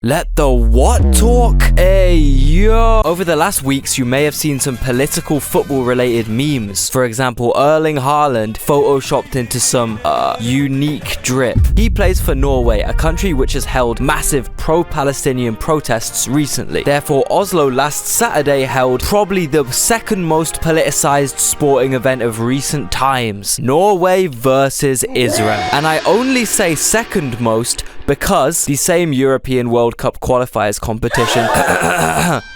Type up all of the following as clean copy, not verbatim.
Let the what talk? Hey, yo! Over the last weeks, you may have seen some political football-related memes. For example, Erling Haaland photoshopped into some, unique drip. He plays for Norway, a country which has held massive pro-Palestinian protests recently. Therefore, Oslo last Saturday held probably the second most politicized sporting event of recent times. Norway versus Israel. And I only say second most because the same European World Cup qualifiers competition,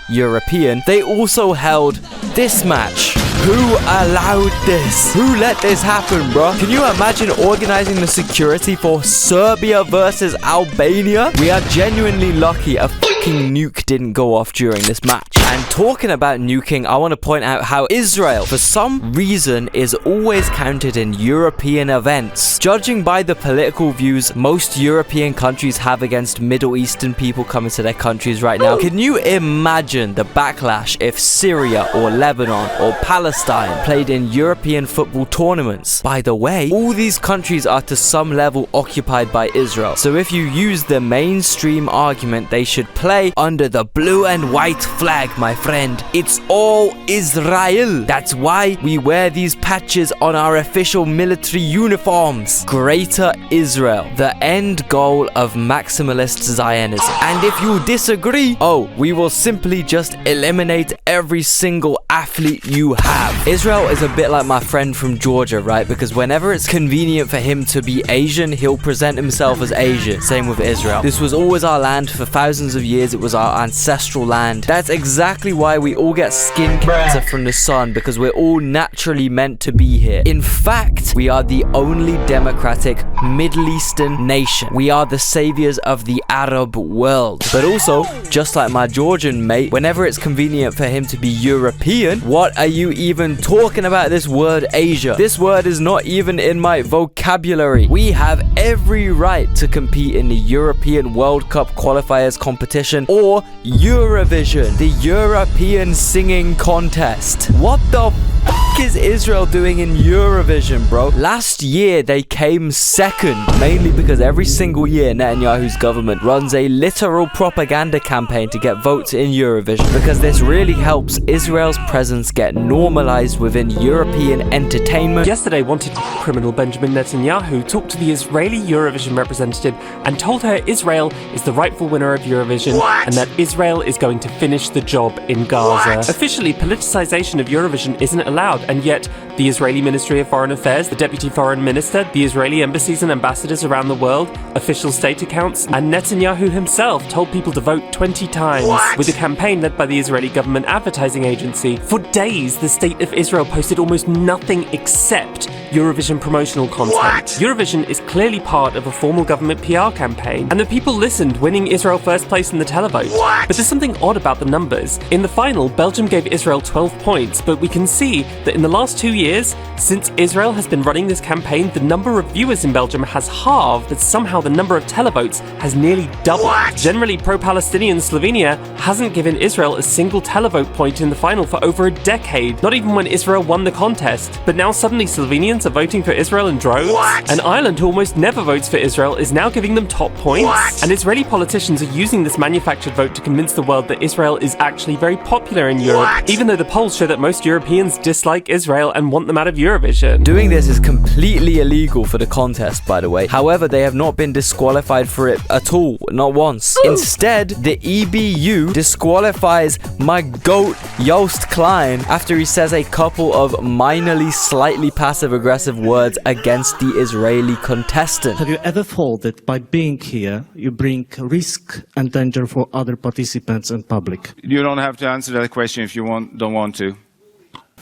European, they also held this match. Who allowed this? Who let this happen, bro? Can you imagine organizing the security for Serbia versus Albania? We are genuinely lucky a fucking nuke didn't go off during this match. And talking about nuking, I want to point out how Israel, for some reason, is always counted in European events. Judging by the political views most European countries have against Middle Eastern people coming to their countries right now, can you imagine the backlash if Syria or Lebanon or Palestine played in European football tournaments? By the way, all these countries are to some level occupied by Israel. So if you use the mainstream argument, they should play under the blue and white flag, my friend. It's all Israel. That's why we wear these patches on our official military uniforms. Greater Israel, the end goal of maximalist Zionism. And if you disagree, we will simply just eliminate every single athlete you have. Israel is a bit like my friend from Georgia, right? Because whenever it's convenient for him to be Asian, he'll present himself as Asian. Same with Israel. This was always our land for thousands of years. It was our ancestral land. That's exactly why we all get skin cancer from the sun, because we're all naturally meant to be here. In fact, we are the only democratic Middle Eastern nation. We are the saviors of the Arab world. But also, just like my Georgian mate, whenever it's convenient for him to be European, what are you even talking about this word Asia? This word is not even in my vocabulary. We have every right to compete in the European World Cup qualifiers competition or Eurovision, the European singing contest. What the fuck is Israel doing in Eurovision, bro? Last year they came second, mainly because every single year Netanyahu's government runs a literal propaganda campaign to get votes in Eurovision, because this really helps Israel's presence get normalized within European entertainment. Yesterday, wanted criminal Benjamin Netanyahu talked to the Israeli Eurovision representative and told her Israel is the rightful winner of Eurovision and that Israel is going to finish the job in Gaza. Officially, politicization of Eurovision isn't allowed, and yet the Israeli Ministry of Foreign Affairs, the Deputy Foreign Minister, the Israeli embassies and ambassadors around the world, official state accounts, and Netanyahu himself told people to vote 20 times. With a campaign led by the Israeli government advertising agency, for days the State of Israel posted almost nothing except Eurovision promotional content. Eurovision is clearly part of a formal government PR campaign, and the people listened, winning Israel first place in the televote. But there's something odd about the numbers. In the final, Belgium gave Israel 12 points, but we can see that in the last 2 years, since Israel has been running this campaign, the number of viewers in Belgium has halved, but somehow the number of televotes has nearly doubled. Generally, pro-Palestinian Slovenia hasn't given Israel a single televote point in the final for over a decade, not even when Israel won the contest. But now suddenly Slovenians are voting for Israel in droves, and Ireland, who almost never votes for Israel, is now giving them top points. And Israeli politicians are using this manufactured vote to convince the world that Israel is actually very popular in Europe, even though the polls show that most Europeans dislike Israel and want them out of Eurovision. Doing this is completely illegal for the contest, by the way. However, they have not been disqualified for it at all, not once. Instead, the EBU disqualifies my goat Joost Klein after he says a couple of minorly slightly passive-aggressive words against the Israeli contestant. Have you ever thought that by being here, you bring risk and danger for other participants and public? You don't have to answer that question if you don't want to.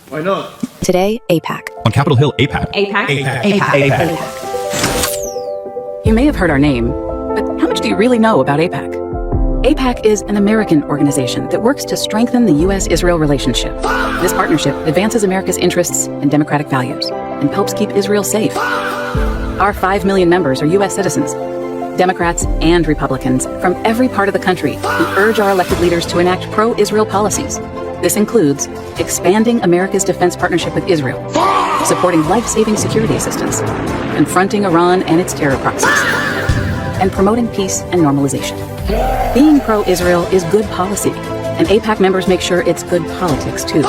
Why not? Today, AIPAC. On Capitol Hill, AIPAC. AIPAC. You may have heard our name, but how much do you really know about AIPAC? AIPAC is an American organization that works to strengthen the U.S.-Israel relationship. This partnership advances America's interests and democratic values and helps keep Israel safe. Our 5 million members are U.S. citizens, Democrats and Republicans from every part of the country who urge our elected leaders to enact pro-Israel policies. This includes expanding America's defense partnership with Israel, supporting life-saving security assistance, confronting Iran and its terror proxies, and promoting peace and normalization. Being pro-Israel is good policy, and AIPAC members make sure it's good politics, too.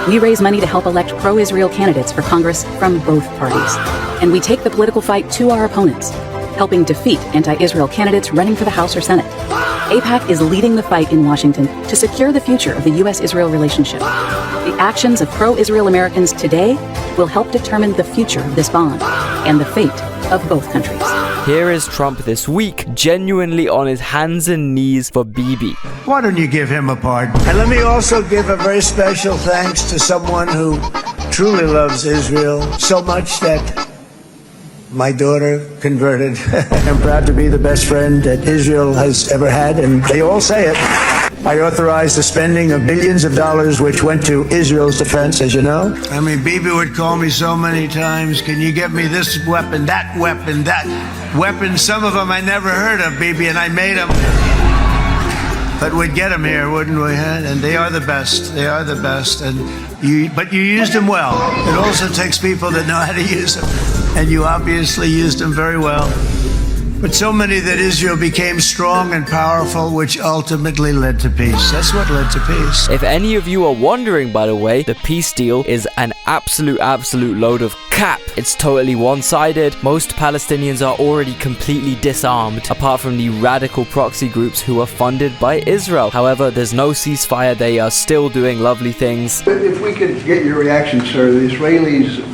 We raise money to help elect pro-Israel candidates for Congress from both parties. And we take the political fight to our opponents, helping defeat anti-Israel candidates running for the House or Senate. AIPAC is leading the fight in Washington to secure the future of the U.S.-Israel relationship. The actions of pro-Israel Americans today will help determine the future of this bond and the fate of both countries. Here is Trump this week, genuinely on his hands and knees for Bibi. Why don't you give him a pardon? And let me also give a very special thanks to someone who truly loves Israel so much that my daughter converted. I'm proud to be the best friend that Israel has ever had, and they all say it. I authorized the spending of billions of dollars which went to Israel's defense, as you know. I mean, Bibi would call me so many times, can you get me this weapon, that weapon, that weapon? Some of them I never heard of, Bibi, and I made them. But we'd get them here, wouldn't we? Huh? And they are the best. They are the best. But you used them well. It also takes people that know how to use them. And you obviously used them very well. But so many that Israel became strong and powerful, which ultimately led to peace. That's what led to peace. If any of you are wondering, by the way, the peace deal is an absolute load of cap. It's totally one-sided. Most Palestinians are already completely disarmed, apart from the radical proxy groups who are funded by Israel. However, there's no ceasefire. They are still doing lovely things. If we could get your reaction, sir, the Israelis,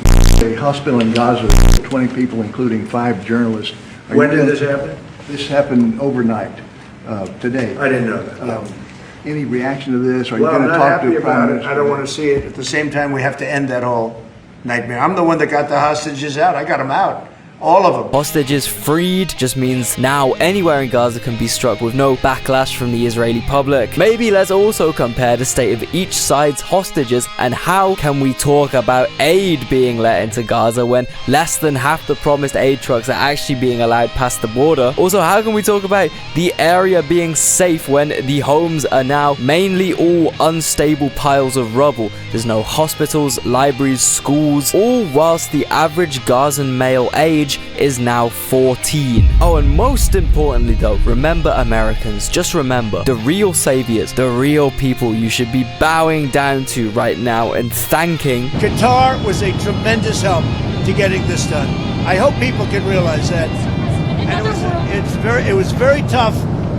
a hospital in Gaza, 20 people, including 5 journalists. When did this happen? This happened overnight, today. I didn't know that. Any reaction to this? Are you Well, going I'm to not talk happy to about it. Prime I don't want to see it. At the same time, we have to end that whole nightmare. I'm the one that got the hostages out. I got them out. All of them. Hostages freed just means now anywhere in Gaza can be struck with no backlash from the Israeli public. Maybe let's also compare the state of each side's hostages, and how can we talk about aid being let into Gaza when less than half the promised aid trucks are actually being allowed past the border? Also, how can we talk about the area being safe when the homes are now mainly all unstable piles of rubble? There's no hospitals, libraries, schools, all whilst the average Gazan male age is now 14. Oh, and most importantly though, remember Americans, just remember, the real saviors, the real people you should be bowing down to right now and thanking. Qatar was a tremendous help to getting this done. I hope people can realize that. And it was very tough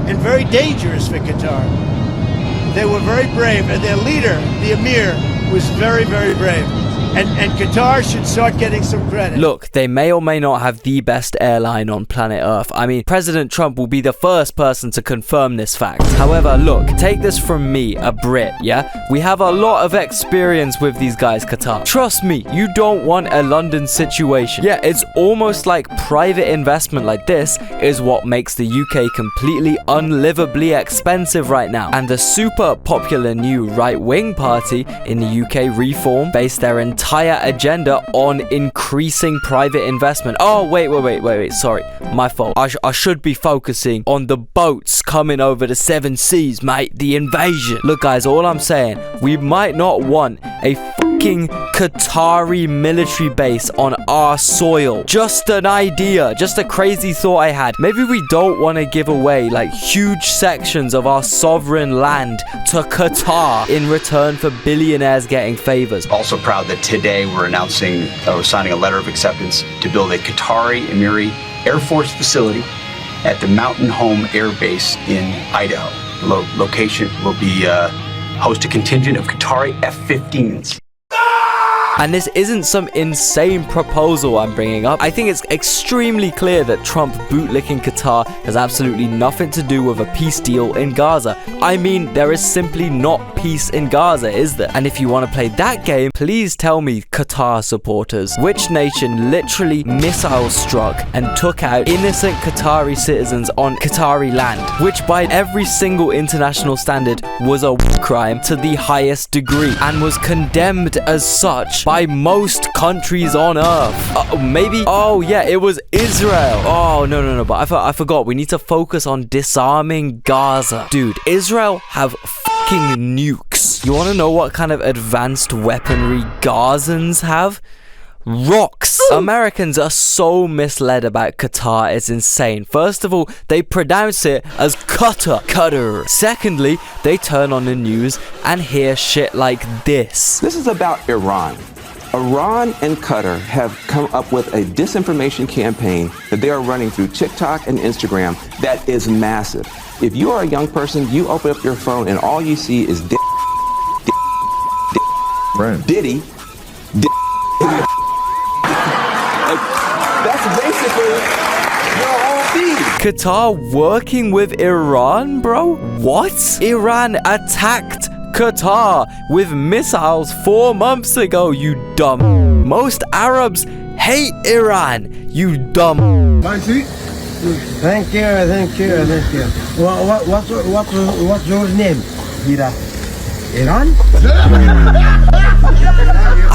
and very dangerous for Qatar. They were very brave, and their leader, the Emir, was very brave. And Qatar should start getting some credit. Look, they may or may not have the best airline on planet Earth. I mean, President Trump will be the first person to confirm this fact. However, look, take this from me, a Brit, yeah? We have a lot of experience with these guys, Qatar. Trust me, you don't want a London situation. Yeah, it's almost like private investment like this is what makes the UK completely unlivably expensive right now. And the super popular new right-wing party in the UK, Reform, based their entire agenda on increasing private investment. Oh, wait, sorry, my fault. I should be focusing on the boats coming over the 7 seas, mate, the invasion. Look guys, all I'm saying, we might not want a fucking Qatari military base on our soil. Just an idea, just a crazy thought I had. Maybe we don't want to give away like huge sections of our sovereign land to Qatar in return for billionaires getting favors. Also proud that today we're announcing we're signing a letter of acceptance to build a Qatari Emiri Air Force facility at the Mountain Home Air Base in Idaho. The location will be host a contingent of Qatari F-15s. And this isn't some insane proposal I'm bringing up. I think it's extremely clear that Trump bootlicking Qatar has absolutely nothing to do with a peace deal in Gaza. I mean, there is simply not peace in Gaza, is there? And if you want to play that game, please tell me, Qatar supporters, which nation literally missile struck and took out innocent Qatari citizens on Qatari land, which by every single international standard was a crime to the highest degree and was condemned as such by most countries on earth. Maybe? Oh yeah, it was Israel. Oh no, but I forgot. We need to focus on disarming Gaza. Dude, Israel have fucking nukes. You want to know what kind of advanced weaponry Gazans have? rocks. Americans are so misled about Qatar, it's insane. First of all, they pronounce it as Qatar. Secondly, they turn on the news and hear shit like this. This is about Iran. Iran and Qatar have come up with a disinformation campaign that they are running through TikTok and Instagram that is massive. If you are a young person, you open up your phone and all you see is Diddy. That's basically your whole feed. Qatar working with Iran, bro? What? Iran attacked Qatar with missiles 4 months ago, you dumb. Most Arabs hate Iran, you dumb. Thank you. What's your name? Iran?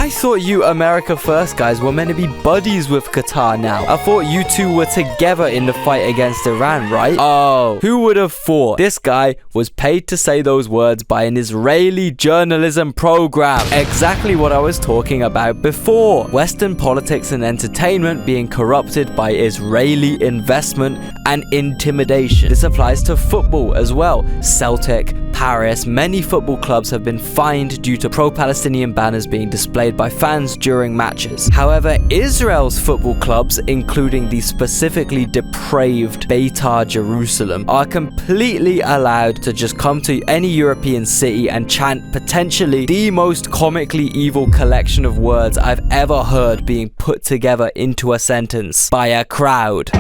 I thought you America First guys were meant to be buddies with Qatar now. I thought you two were together in the fight against Iran, right? Oh, who would have thought? This guy was paid to say those words by an Israeli journalism program. Exactly what I was talking about before. Western politics and entertainment being corrupted by Israeli investment and intimidation. This applies to football as well. Celtic, Paris, many football clubs have been fined due to pro-Palestinian banners being displayed by fans during matches. However, Israel's football clubs, including the specifically depraved Beitar Jerusalem, are completely allowed to just come to any European city and chant potentially the most comically evil collection of words I've ever heard being put together into a sentence by a crowd.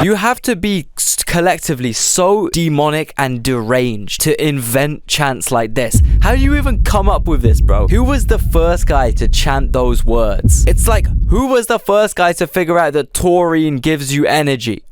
You have to be collectively so demonic and deranged to invent chants like this. How do you even come up with this, bro? Who was the first guy to chant those words? It's like, who was the first guy to figure out that taurine gives you energy?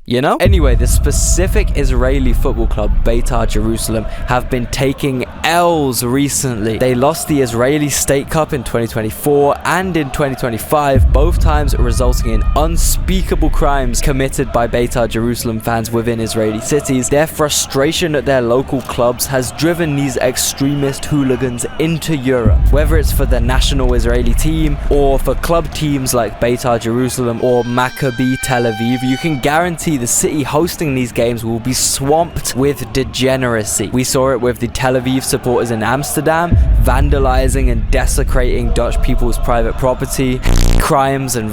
You know? Anyway, the specific Israeli football club, Beitar Jerusalem, have been taking L's recently. They lost the Israeli State Cup in 2024 and in 2025, both times resulting in unspeakable crimes committed by Beitar Jerusalem fans within Israeli cities. Their frustration at their local clubs has driven these extremist hooligans into Europe. Whether it's for the national Israeli team or for club teams like Beitar Jerusalem or Maccabi Tel Aviv, you can guarantee the city hosting these games will be swamped with degeneracy. We saw it with the Tel Aviv supporters in Amsterdam, vandalizing and desecrating Dutch people's private property, crimes and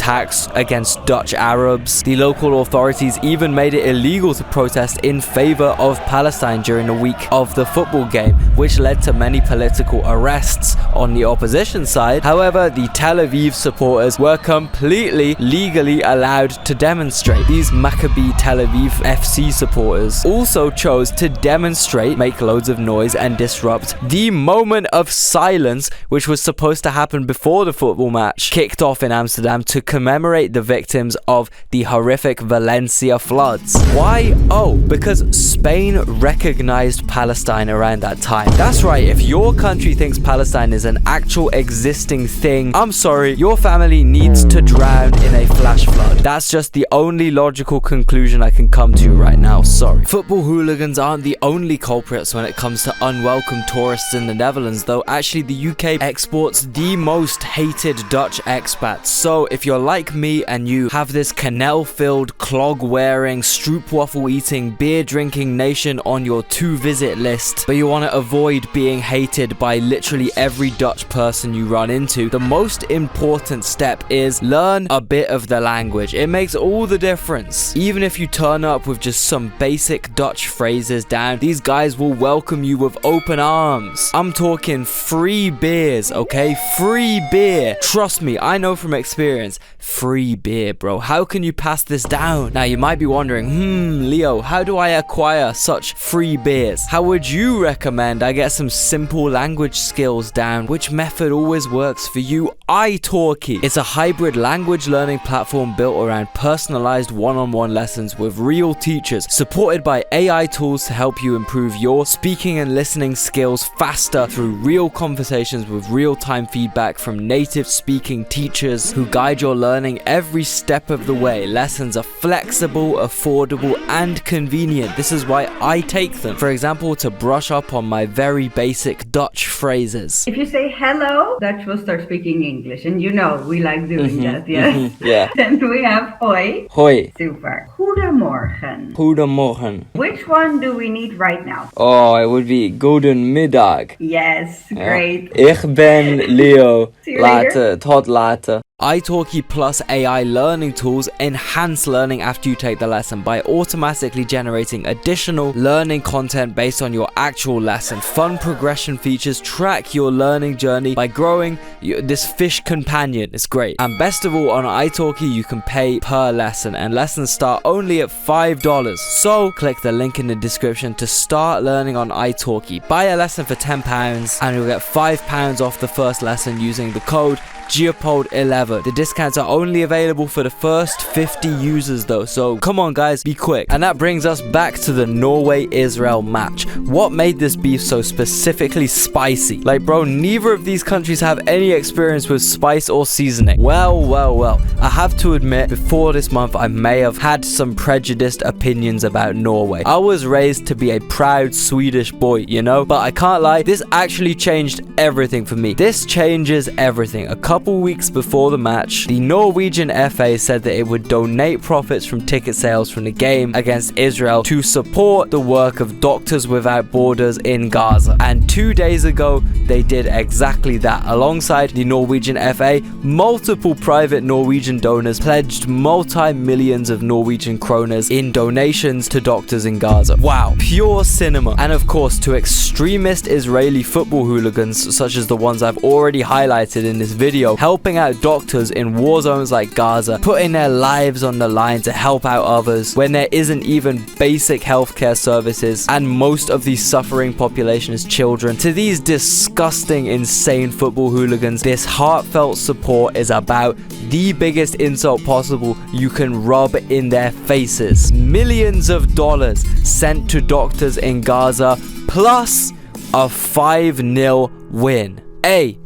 attacks against Dutch Arabs. The local authorities even made it illegal to protest in favor of Palestine during the week of the football game, which led to many political arrests on the opposition side. However, the Tel Aviv supporters were completely legally allowed to demonstrate. These Maccabi Tel Aviv FC supporters also chose to demonstrate, make loads of noise and disrupt the moment of silence, which was supposed to happen before the football match kicked off in Amsterdam to commemorate the victims of the horrific Valencia floods. Why? Oh, because Spain recognized Palestine around that time. That's right, if your country thinks Palestine is an actual existing thing, I'm sorry, your family needs to drown in a flash flood. That's just the only logical conclusion I can come to right now, sorry. Football hooligans aren't the only culprits when it comes to unwelcome tourists in the Netherlands, though. Actually, the UK exports the most hated Dutch expats. So if you're like me and you have this canal-filled, clog-wearing, stroopwafel-eating, beer-drinking nation on your to-visit list, but you want to avoid being hated by literally every Dutch person you run into, the most important step is learn a bit of the language. It makes all the difference. Even if you turn up with just some basic Dutch phrases down, these guys will welcome you with open arms. I'm talking free beers, okay? Free beer. Trust me, I know from experience. free beer, bro. How can you pass this down? Now, you might be wondering, Leo, how do I acquire such free beers? How would you recommend I get some simple language skills down? Which method always works for you? italki. It's a hybrid language learning platform built around personalized one-on-one lessons with real teachers, supported by AI tools to help you improve your speaking and listening skills faster through real conversations with real-time feedback from native speaking teachers who guide your learning every step of the way. Lessons are flexible, affordable, and convenient. This is why I take them. For example, to brush up on my very basic Dutch phrases. If you say hello, Dutch will start speaking English, and you know we like doing that, yes? Yeah. Then we have hoi. Hoi. Super. Goedemorgen. Goedemorgen. Which one do we need right now? Oh, it would be goedemiddag. Yes, great. Ich ben Leo. See you later. Tot later. italki Plus AI learning tools enhance learning after you take the lesson by automatically generating additional learning content based on your actual lesson. Fun progression features track your learning journey by growing this fish companion. It's great. And best of all, on italki you can pay per lesson, and lessons start only at $5. So click the link in the description to start learning on italki. Buy a lesson for £10 and you'll get £5 off the first lesson using the code Geopod11. The discounts are only available for the first 50 users though, so come on guys, be quick. And that brings us back to the Norway-Israel match. What made this beef so specifically spicy? Like bro, neither of these countries have any experience with spice or seasoning. Well, I have to admit, before this month I may have had some prejudiced opinions about Norway. I was raised to be a proud Swedish boy, you know, but I can't lie, this actually changed everything for me. This changes everything. A couple weeks before the match, the Norwegian FA said that it would donate profits from ticket sales from the game against Israel to support the work of Doctors Without Borders in Gaza. And 2 days ago, they did exactly that. Alongside the Norwegian FA, multiple private Norwegian donors pledged multi-millions of Norwegian kroners in donations to doctors in Gaza. Wow, pure cinema. And of course, to extremist Israeli football hooligans, such as the ones I've already highlighted in this video, helping out doctors in war zones like Gaza, putting their lives on the line to help out others when there isn't even basic healthcare services, and most of the suffering population is children. To these disgusting, insane football hooligans, this heartfelt support is about the biggest insult possible you can rub in their faces. Millions of dollars sent to doctors in Gaza, plus a 5-0 win. Hey,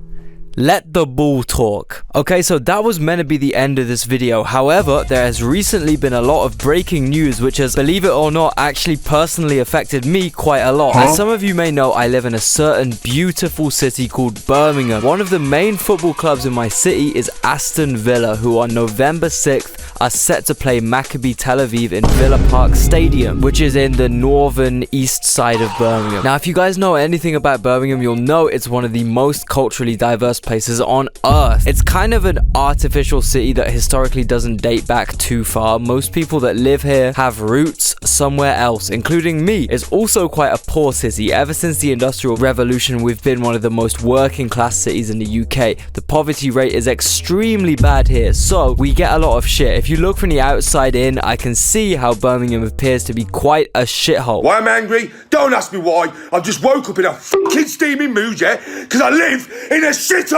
let the bull talk. Okay, so that was meant to be the end of this video. However, there has recently been a lot of breaking news which has, believe it or not, actually personally affected me quite a lot. As some of you may know, I live in a certain beautiful city called Birmingham. One of the main football clubs in my city is Aston Villa, who on November 6th are set to play Maccabi Tel Aviv in Villa Park Stadium, which is in the northern east side of Birmingham. Now, if you guys know anything about Birmingham, you'll know it's one of the most culturally diverse places on earth. It's kind of an artificial city that historically doesn't date back too far. Most people that live here have roots somewhere else, including me. It's also quite a poor city. Ever since the Industrial Revolution, we've been one of the most working class cities in the UK. The poverty rate is extremely bad here, so we get a lot of shit. If you look from the outside in, I can see how Birmingham appears to be quite a shithole. Why I'm angry? Don't ask me why. I've just woke up in a fucking steaming mood, yeah? Because I live in a shithole!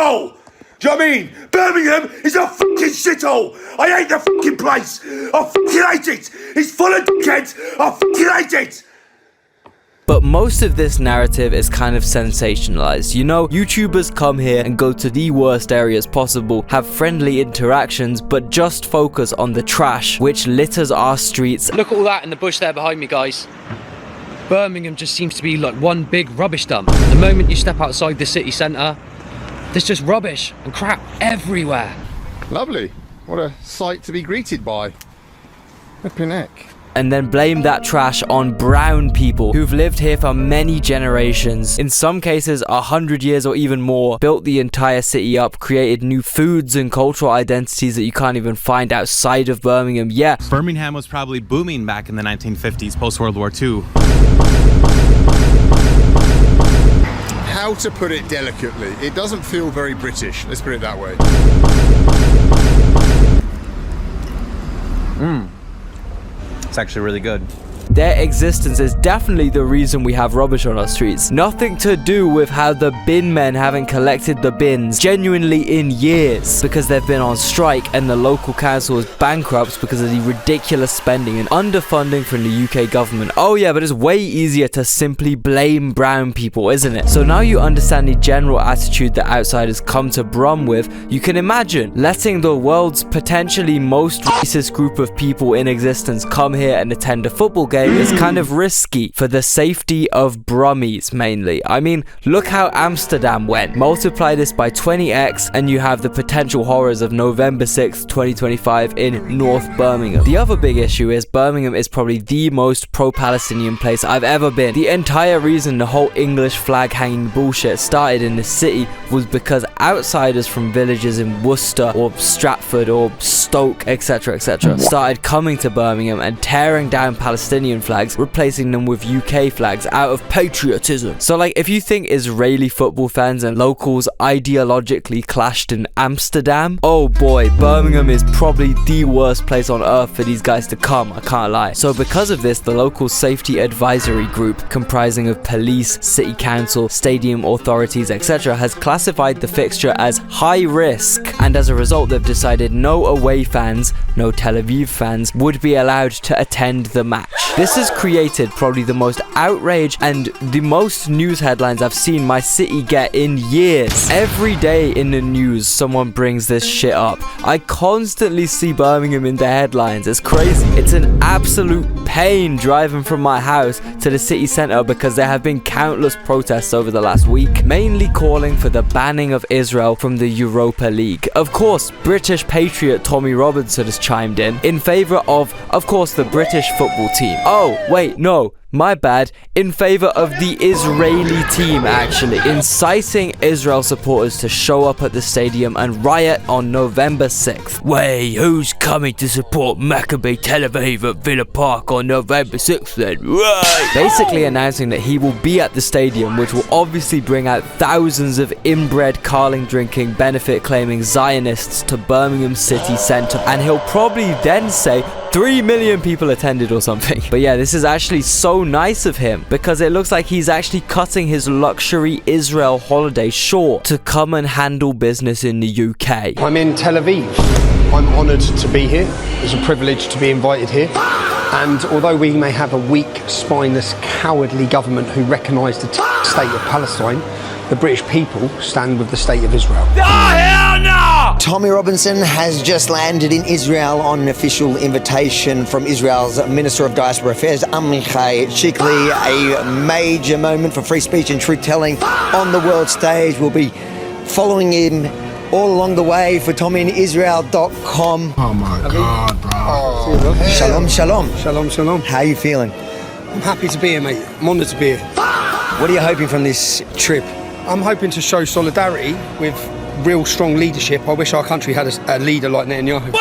Do you know what I mean? Birmingham is a fucking shithole! I hate the fucking place! I fucking hate it! It's full of dickheads! I fucking hate it! But most of this narrative is kind of sensationalized. You know, YouTubers come here and go to the worst areas possible, have friendly interactions, but just focus on the trash which litters our streets. Look at all that in the bush there behind me, guys. Birmingham just seems to be like one big rubbish dump. The moment you step outside the city centre, there's just rubbish and crap everywhere. Lovely. What a sight to be greeted by. Flipping heck. And then blame that trash on brown people who've lived here for many generations, in some cases 100 years or even more, built the entire city up, created new foods and cultural identities that you can't even find outside of Birmingham. Yeah, Birmingham was probably booming back in the 1950s, post-World War II. How to put it delicately, it doesn't feel very British, let's put it that way. It's actually really good. Their existence is definitely the reason we have rubbish on our streets. Nothing to do with how the bin men haven't collected the bins genuinely in years, because they've been on strike and the local council is bankrupt because of the ridiculous spending and underfunding from the UK government. Oh yeah, but it's way easier to simply blame brown people, isn't it? So now you understand the general attitude that outsiders come to Brum with. You can imagine letting the world's potentially most racist group of people in existence come here and attend a football game is kind of risky for the safety of Brummies mainly. I mean, look how Amsterdam went. Multiply this by 20x and you have the potential horrors of November 6th, 2025 in North Birmingham. The other big issue is Birmingham is probably the most pro-Palestinian place I've ever been. The entire reason the whole English flag hanging bullshit started in the city was because outsiders from villages in Worcester or Stratford or Stoke, etc., started coming to Birmingham and tearing down Palestinian flags, replacing them with UK flags out of patriotism. So like, if you think Israeli football fans and locals ideologically clashed in Amsterdam, oh boy, Birmingham is probably the worst place on earth for these guys to come, I can't lie. So because of this, the local safety advisory group, comprising of police, city council, stadium authorities, etc., has classified the fixture as high risk, and as a result they've decided no away fans, no Tel Aviv fans, would be allowed to attend the match. This has created probably the most outrage and the most news headlines I've seen my city get in years. Every day in the news someone brings this shit up. I constantly see Birmingham in the headlines. It's crazy. It's an absolute pain driving from my house to the city centre because there have been countless protests over the last week, mainly calling for the banning of Israel from the Europa League. Of course, British patriot Tommy Robinson has chimed in favour of course, the British football team. Oh, wait, no. My bad, in favour of the Israeli team actually, inciting Israel supporters to show up at the stadium and riot on November 6th. Wait, who's coming to support Maccabi Tel Aviv at Villa Park on November 6th then? Right! Basically announcing that he will be at the stadium, which will obviously bring out thousands of inbred Carling drinking, benefit claiming Zionists to Birmingham city centre, and he'll probably then say 3 million people attended or something. But yeah, this is actually so nice of him because it looks like he's actually cutting his luxury Israel holiday short to come and handle business in the UK. I'm in Tel Aviv. I'm honoured to be here. It's a privilege to be invited here. And although we may have a weak, spineless, cowardly government who recognise the state of Palestine, the British people stand with the state of Israel. Oh, hell no! Tommy Robinson has just landed in Israel on an official invitation from Israel's Minister of Diaspora Affairs, Amichai Shikli. A major moment for free speech and truth-telling on the world stage. We'll be following him all along the way for TommyInIsrael.com. Oh my God, bro. Oh, shalom, shalom. Shalom, shalom. How are you feeling? I'm happy to be here, mate. I'm honoured to be here. What are you hoping from this trip? I'm hoping to show solidarity with real strong leadership. I wish our country had a leader like Netanyahu.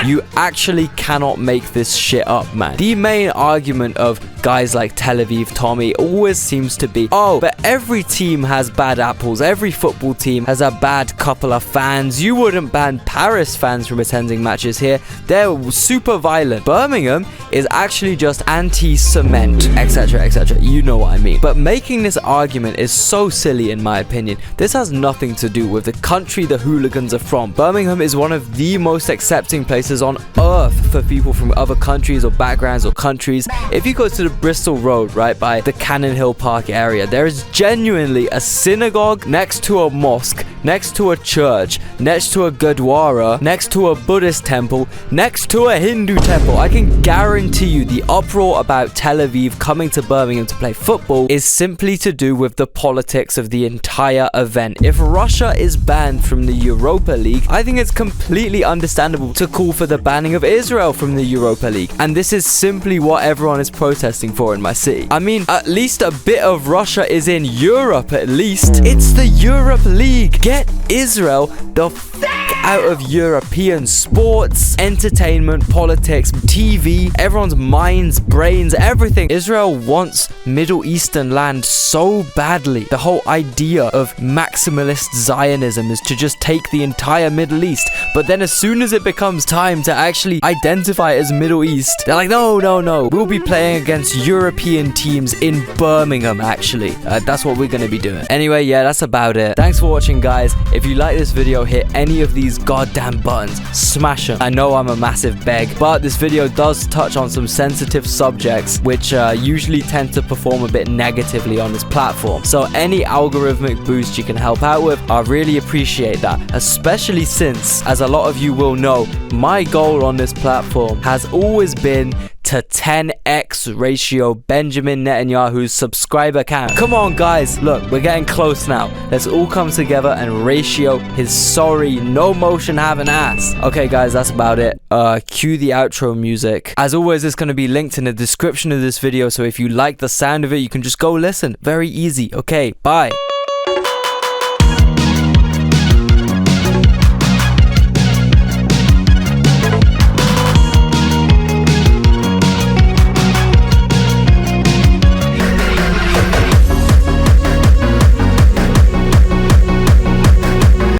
You actually cannot make this shit up, man. The main argument of guys like Tel Aviv Tommy always seems to be, oh, but every team has bad apples. Every football team has a bad couple of fans. You wouldn't ban Paris fans from attending matches here. They're super violent. Birmingham is actually just anti-cement, etc., etc. You know what I mean. But making this argument is so silly in my opinion. This has nothing to do with the country the hooligans are from. Birmingham is one of the most accepting places on earth for people from other countries or backgrounds or countries. If you go to the Bristol Road, right by the Cannon Hill Park area, there is genuinely a synagogue next to a mosque, next to a church, next to a gurdwara, next to a Buddhist temple, next to a Hindu temple. I can guarantee you the uproar about Tel Aviv coming to Birmingham to play football is simply to do with the politics of the entire event. If Russia is banned from the Europa League, I think it's completely understandable to call for the banning of Israel from the Europa League. And this is simply what everyone is protesting for in my city. I mean, at least a bit of Russia is in Europe at least. It's the Europe League. Get Israel the fuck out of European sports, entertainment, politics, TV, everyone's minds, brains, everything. Israel wants Middle Eastern land so badly. The whole idea of maximalist Zionism is to just take the entire Middle East. But then as soon as it becomes time to actually identify it as Middle East, they're like, no, we'll be playing against European teams in Birmingham, actually. That's what we're going to be doing. Anyway, yeah, that's about it. Thanks for watching, guys. If you like this video, hit any of these goddamn buttons. Smash them. I know I'm a massive beg, but this video does touch on some sensitive subjects, which usually tend to perform a bit negatively on this platform. So any algorithmic boost you can help out with, I really appreciate that. Especially since, as a lot of you will know, my goal on this platform has always been to 10x ratio Benjamin Netanyahu's subscriber count. Come on, guys. Look, we're getting close now. Let's all come together and ratio his sorry, no motion having ass. Okay, guys, that's about it. Cue the outro music. As always, it's going to be linked in the description of this video, so if you like the sound of it, you can just go listen. Very easy. Okay, bye.